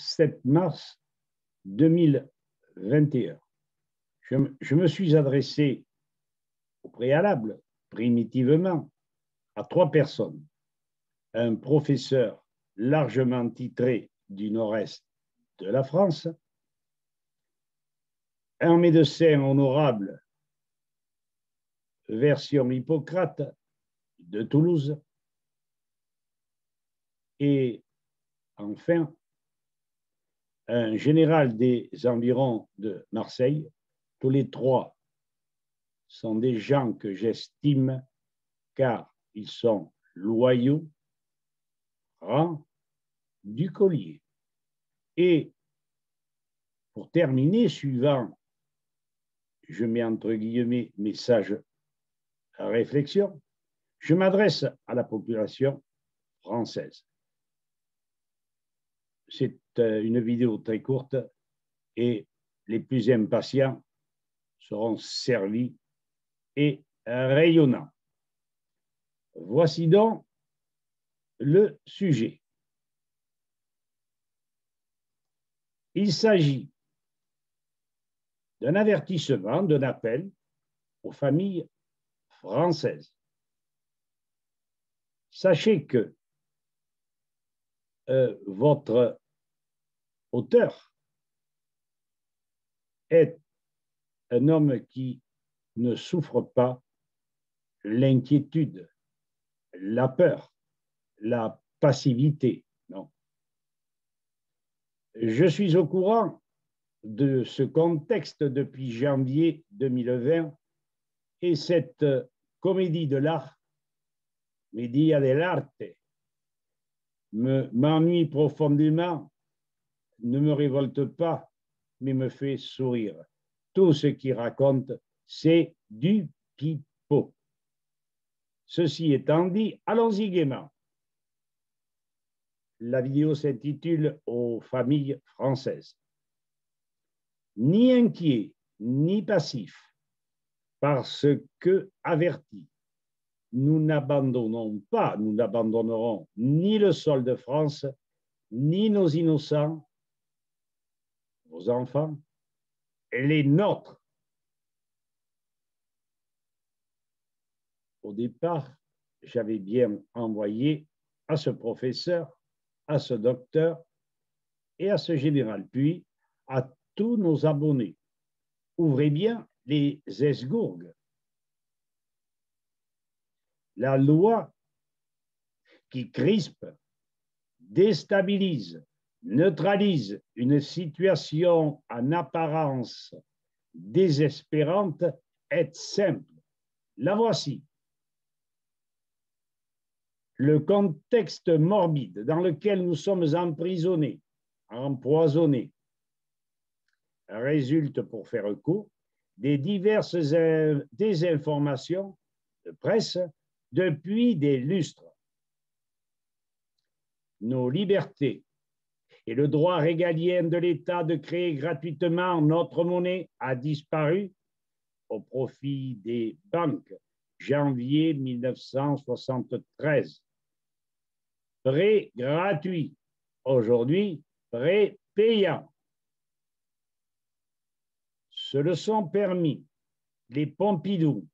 7 mars 2021. Je me suis adressé au préalable, primitivement, à 3 personnes. Un professeur largement titré du nord-est de la France, un médecin honorable, version Hippocrate, de Toulouse, et enfin, un général des environs de Marseille. Tous les 3 sont des gens que j'estime car ils sont loyaux, rangs du collier. Et pour terminer, suivant, je mets entre guillemets, message à réflexion, je m'adresse à la population française. C'est une vidéo très courte et les plus impatients seront servis et rayonnants. Voici donc le sujet. Il s'agit d'un avertissement, d'un appel aux familles françaises. Sachez que votre auteur est un homme qui ne souffre pas l'inquiétude, la peur, la passivité. Non. Je suis au courant de ce contexte depuis janvier 2020 et cette comédie de l'art, Media dell'arte, m'ennuie profondément, ne me révolte pas, mais me fait sourire. Tout ce qu'il raconte, c'est du pipeau. Ceci étant dit, allons-y gaiement. La vidéo s'intitule « Aux familles françaises ». Ni inquiet, ni passif, parce que avertis, nous n'abandonnons pas, nous n'abandonnerons ni le sol de France, ni nos innocents, nos enfants, les nôtres. Au départ, j'avais bien envoyé à ce professeur, à ce docteur et à ce général, puis à tous nos abonnés. Ouvrez bien les esgourdes. La loi qui crispe, déstabilise, neutralise une situation en apparence désespérante est simple. La voici. Le contexte morbide dans lequel nous sommes emprisonnés, empoisonnés, résulte, pour faire court, des diverses désinformations de presse depuis des lustres. Nos libertés et le droit régalien de l'État de créer gratuitement notre monnaie a disparu au profit des banques. Janvier 1973. Prêt gratuit. Aujourd'hui, prêt payant. Se le sont permis les Pompidou,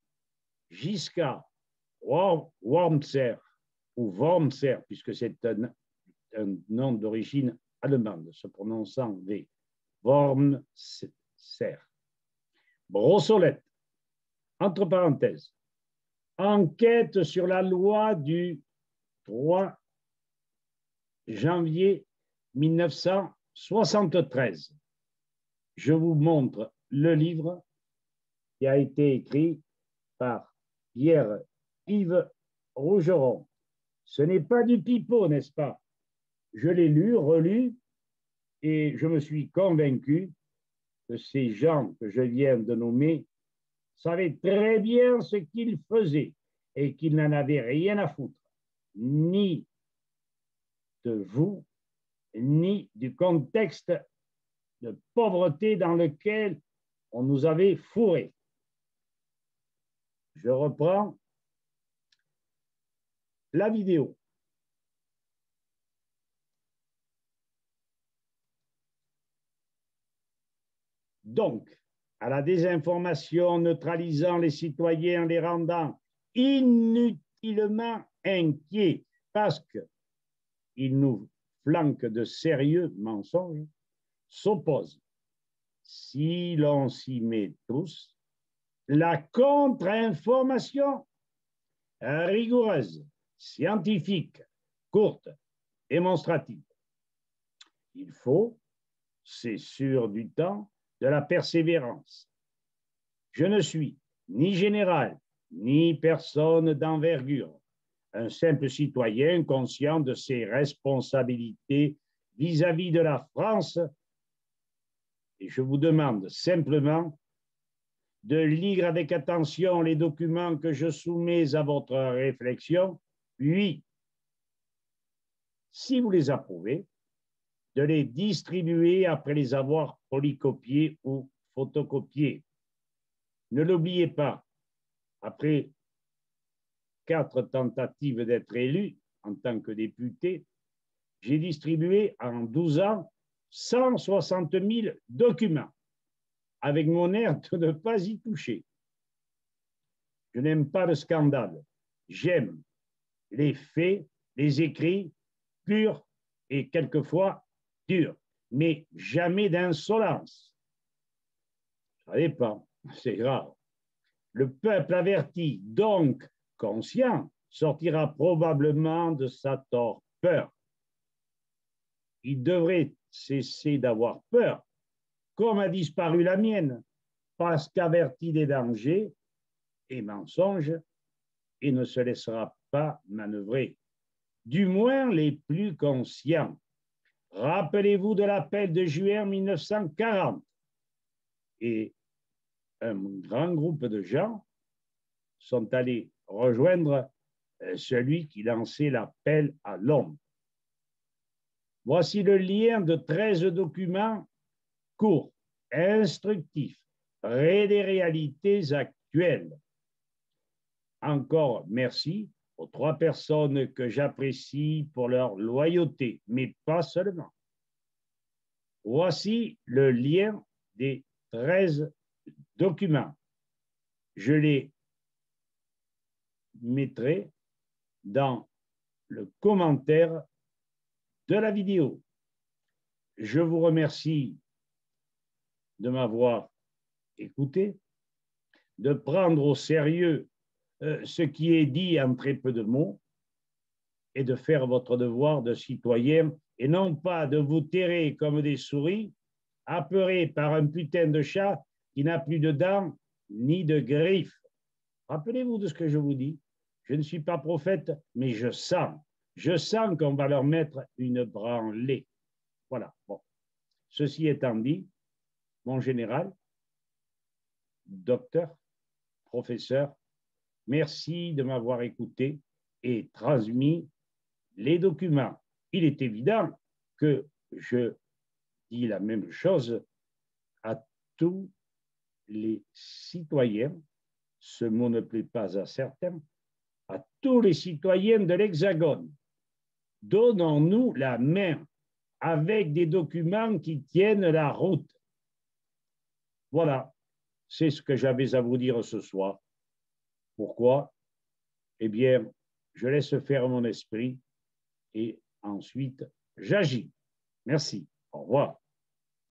Giscard, Wormser, ou Wormser, puisque c'est un nom d'origine allemande, se prononçant V. Wormser. Brossolette, entre parenthèses, enquête sur la loi du 3 janvier 1973. Je vous montre le livre qui a été écrit par Pierre-Yves Rougeron. Ce n'est pas du pipeau, n'est-ce pas? Je l'ai lu, relu, et je me suis convaincu que ces gens que je viens de nommer savaient très bien ce qu'ils faisaient et qu'ils n'en avaient rien à foutre, ni de vous, ni du contexte de pauvreté dans lequel on nous avait fourrés. Je reprends la vidéo. donc à la désinformation, neutralisant les citoyens, les rendant inutilement inquiets parce qu'ils nous flanquent de sérieux mensonges, s'oppose, si l'on s'y met tous, la contre-information rigoureuse, scientifique, courte, démonstrative. Il faut, c'est sûr du temps, de la persévérance. Je ne suis ni général, ni personne d'envergure, un simple citoyen conscient de ses responsabilités vis-à-vis de la France, et je vous demande simplement de lire avec attention les documents que je soumets à votre réflexion, puis, si vous les approuvez, de les distribuer après les avoir polycopiés ou photocopiés. Ne l'oubliez pas, après 4 tentatives d'être élu en tant que député, j'ai distribué en 12 ans 160 000 documents, avec mon air de ne pas y toucher. Je n'aime pas le scandale. J'aime les faits, les écrits purs et quelquefois durs, mais jamais d'insolence. Ça dépend, c'est grave. Le peuple averti, donc conscient, sortira probablement de sa torpeur. Il devrait cesser d'avoir peur, comme a disparu la mienne, parce qu'averti des dangers et mensonges, il ne se laissera pas manœuvrer, du moins les plus conscients. Rappelez-vous de l'appel de juin 1940 et un grand groupe de gens sont allés rejoindre celui qui lançait l'appel à l'homme. Voici le lien de 13 documents courts, instructifs, près des réalités actuelles. Encore merci aux 3 personnes que j'apprécie pour leur loyauté, mais pas seulement. Voici le lien des 13 documents. Je les mettrai dans le commentaire de la vidéo. Je vous remercie de m'avoir écouté, de prendre au sérieux ce qui est dit en très peu de mots et de faire votre devoir de citoyen et non pas de vous terrer comme des souris, apeurés par un putain de chat qui n'a plus de dents ni de griffes. Rappelez-vous de ce que je vous dis. Je ne suis pas prophète, mais je sens qu'on va leur mettre une branlée. Voilà. Bon. Ceci étant dit, mon général, docteur, professeur, merci de m'avoir écouté et transmis les documents. Il est évident que je dis la même chose à tous les citoyens, ce mot ne plaît pas à certains, à tous les citoyens de l'Hexagone. Donnons-nous la main avec des documents qui tiennent la route. Voilà, c'est ce que j'avais à vous dire ce soir. Pourquoi? Eh bien, je laisse faire mon esprit et ensuite j'agis. Merci. Au revoir.